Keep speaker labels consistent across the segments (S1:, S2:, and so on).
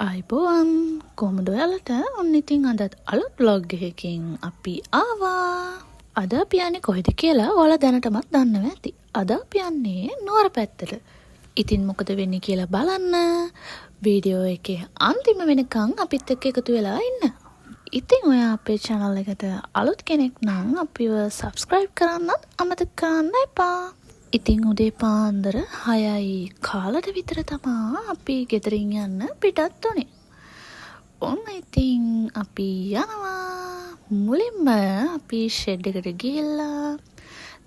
S1: අයිබෝවන් කොහොමද ඔයාලට ඔන්න ඉතින් අදත් අලුත් vlog එකකින් අපි ආවා. අද අපි යන්නේ කොහෙද කියලා ඔයාලා දැනටමත් දන්නවා ඇති. අද අපි යන්නේ නුවර පැත්තට. ඉතින් මොකද වෙන්නේ කියලා බලන්න වීඩියෝ එකේ අන්තිම වෙනකන් අපිත් එක්ක එකතු වෙලා ඉන්න. ඉතින් ඔයා අපේ channel එකට අලුත් කෙනෙක් නම් අපිව subscribe කරන්නත් අමතක කරන්න එපා. ඉතින් උදේ පාන්දර 6යි කාලට විතර තමා අපි ගෙදරින් යන්න පිටත් උනේ. ඔන්න ඉතින් අපි යනවා. මුලින්ම අපි ෂෙඩ් එකට ගිහිල්ලා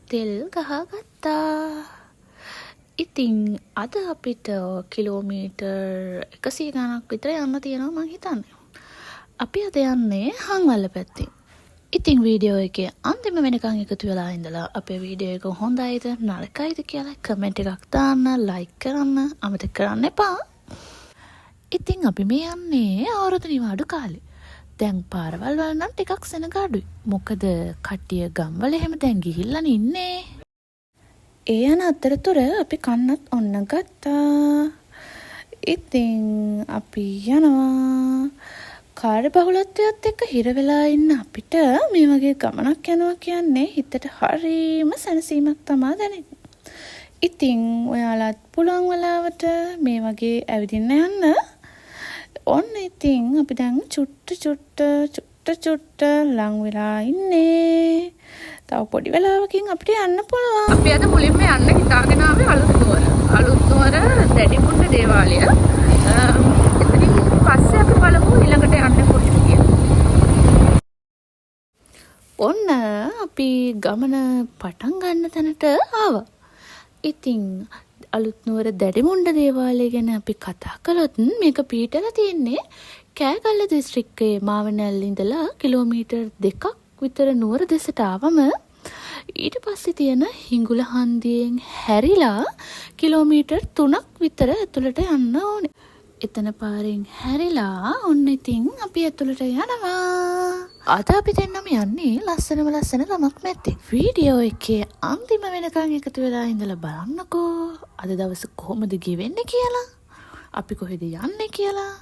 S1: තෙල් ගහගත්තා. ඉතින් අද අපිට කිලෝමීටර් 100 ගණක් විතර යන්න තියෙනවා මං හිතන්නේ. අපි අද යන්නේ හංවල්ල පැත්තෙන්. ඉතින් වීඩියෝ එකේ අන්තිම වෙනකන් එකතු වෙලා ඉඳලා අපේ වීඩියෝ එක හොඳයිද නරකයිද කියලා කමෙන්ට් එකක් දාන්න, ලයික් කරන්න අමතක කරන්න එපා. ඉතින් අපි මේ යන්නේ අවුරුදු නිවාඩු කාලේ. දැන් පාරවල් වල නම් ටිකක් සෙනග අඩුයි. මොකද කට්ටිය ගම්වල එහෙම දැන් ගිහිල්ලා ඉන්නේ. ඒ යන අතරතුර අපි කන්නත් ඔන්න ගත්තා. ඉතින් අපි යනවා. කාර්යබහුලත්වයත් එක්ක හිර වෙලා ඉන්න අපිට මේ වගේ ගමනක් යනවා කියන්නේ හිතට හරීම සැනසීමක් තමයි දැනෙන්නේ. ඉතින් ඔයාලත් පුළුවන් වෙලාවට මේ වගේ ඇවිදින්න යන්න. ඔන්න ඉතින් අපි දැන් චුට්ට ලං වෙලා ඉන්නේ. තව පොඩි වෙලාවකින් අපිට යන්න පුළුවන්. අපි අද මුලින්ම යන්න හිතාගෙන ආවේ අලුත් නුවර දැඩිමුණ්ඩ දේවාලය. පස්සේ අපි බලමු ඊළඟට යන්න කොහෙද කියලා. ඔන්න අපි ගමන පටන් ගන්න තැනට ආවා. ඉතින් අලුත් නුවර දැඩිමුණ්ඩ දේවාලය ගැන අපි කතා කළොත් මේක පිහිටලා තියෙන්නේ කෑගල්ල දිස්ත්‍රික්කයේ මාවනැල්ල ඉඳලා කිලෝමීටර් 2ක් විතර නුවර දෙසට ආවම ඊට පස්සේ තියෙන හිඟුල හන්දියෙන් හැරිලා කිලෝමීටර් 3ක් විතර ඇතුළට යන්න ඕනේ. එතන පාරෙන් හැරිලා ඔන්න ඉතින් අපි ඇතුළට යනවා. අද අපි දෙන්නම යන්නේ ලස්සනම ගමක් නැත්තේ. වීඩියෝ එකේ අන්තිම වෙනකන් එකතු වෙලා ඉඳලා බලන්නකෝ. අද දවස කොහොමද ගෙවෙන්නේ කියලා. අපි කොහෙද යන්නේ කියලා.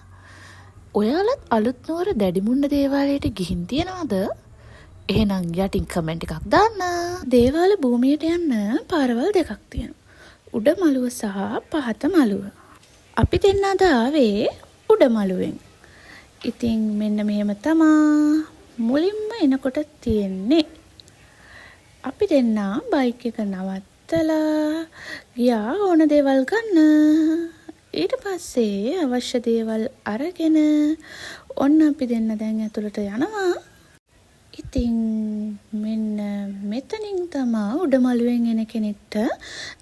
S1: ඔයාලත් අලුත් නුවර දැඩිමුණ්ඩ දේවාලයට ගිහින් තියනවද? එහෙනම් යටින් කමෙන්ට් එකක් දාන්න. දේවාල භූමියට යන්න පාරවල් දෙකක් තියෙනවා. උඩ මළුව සහ පහත මළුව. අපි දෙන්න අද ආවේ උඩ මළුවෙන්. ඉතින් මෙන්න මෙහෙම තමා මුලින්ම එනකොට තියෙන්නේ. අපි දෙන්න බයික් එක නවත්තලා ගියා ඕන දේවල් ගන්න. ඊට පස්සේ අවශ්‍ය දේවල් අරගෙන ඔන්න අපි දෙන්න දැන් ඇතුළට යනවා. ඉතින් මෙන්න මෙතනින් තමා උඩ මළුවෙන් එන කෙනෙක්ට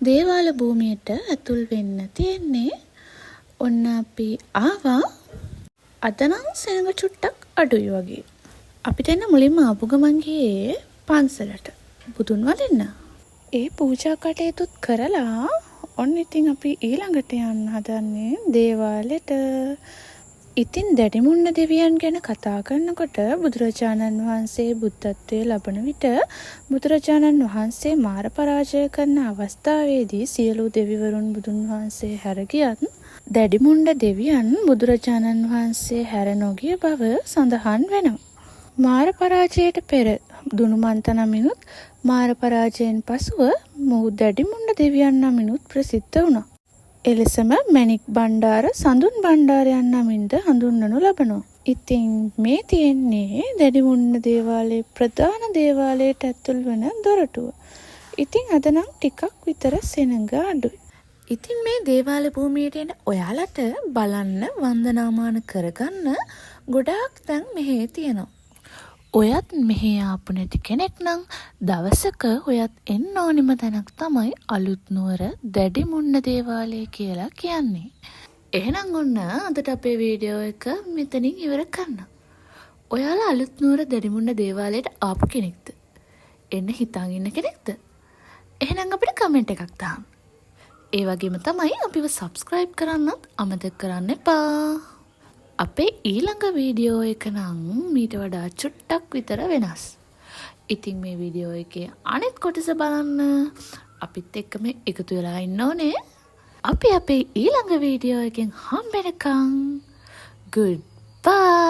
S1: දේවාල භූමියට ඇතුල් වෙන්න තියෙන්නේ. ඔන්න අපි ආවා. අද නම් සෙනඟ චුට්ටක් අඩුයි වගේ. අපි දෙන්න මුලින්ම ආපු ගමන් ගියේ පන්සලට බුදුන් වදින්න. ඒ පූජා කටයුතුත් කරලා ඔන්න ඉතින් අපි ඊළඟට යන්න හදන්නේ දේවාලෙට. ඉතින් දැඩිමුණ්ඩ දෙවියන් ගැන කතා කරනකොට බුදුරජාණන් වහන්සේ බුද්ධත්වයේ ලබන විට බුදුරජාණන් වහන්සේ මාර පරාජය කරන අවස්ථාවේදී සියලු දෙවිවරුන් බුදුන් වහන්සේ හැර ගියත් දැඩිමුණ්ඩ දෙවියන් බුදුරජාණන් වහන්සේ හැර නොගිය බව සඳහන් වෙනවා. මාර පරාජයට පෙර දුනුමන්ත නමිනුත් මාර පරාජයෙන් පසුව මොහු දැඩිමුණ්ඩ දෙවියන් නමිනුත් ප්‍රසිද්ධ වුණා. එලෙසම මැණික් බණ්ඩාර, සඳුන් බණ්ඩාර යන නමින්ද හඳුන්වනු ලබනවා. ඉතින් මේ තියෙන්නේ දැඩිමුණ්ඩ දේවාලයේ ප්‍රධාන දේවාලයට ඇතුල් වන දොරටුව. ඉතින් අද නම් ටිකක් විතර සෙනඟ අඩුයි. ඉතින් මේ දේවාල භූමියට එන ඔයාලට බලන්න වන්දනාමාන කරගන්න ගොඩාක් තැන් මෙහෙ තියෙනවා. ඔයත් මෙහෙ ආපු නැති කෙනෙක් නම් දවසක ඔයත් එන්න ඕනිම තැනක් තමයි අලුත් නුවර දැඩිමුණ්ඩ දේවාලය කියලා කියන්නේ. එහෙනම් ඔන්න අදට අපේ වීඩියෝ එක මෙතනින් ඉවර කරන්න. ඔයාලා අලුත් නුවර දැඩිමුණ්ඩ දේවාලයට ආපු කෙනෙක්ද? එන්න හිතාගෙන ඉන්න කෙනෙක්ද? එහෙනම් අපිට කමෙන්ට් එකක් දාන්න. ඒ වගේම තමයි අපිව සබ්ස්ක්‍රයිබ් කරන්නත් අමතක කරන්න එපා. අපේ ඊළඟ වීඩියෝ එක නම් මීට වඩා චුට්ටක් විතර වෙනස්. ඉතින් මේ වීඩියෝ එකේ අනෙත් කොටස බලන්න අපිත් එක්කම එකතු වෙලා ඉන්න ඕනේ. අපි අපේ ඊළඟ වීඩියෝ එකෙන් හම්බෙනකම් Goodbye.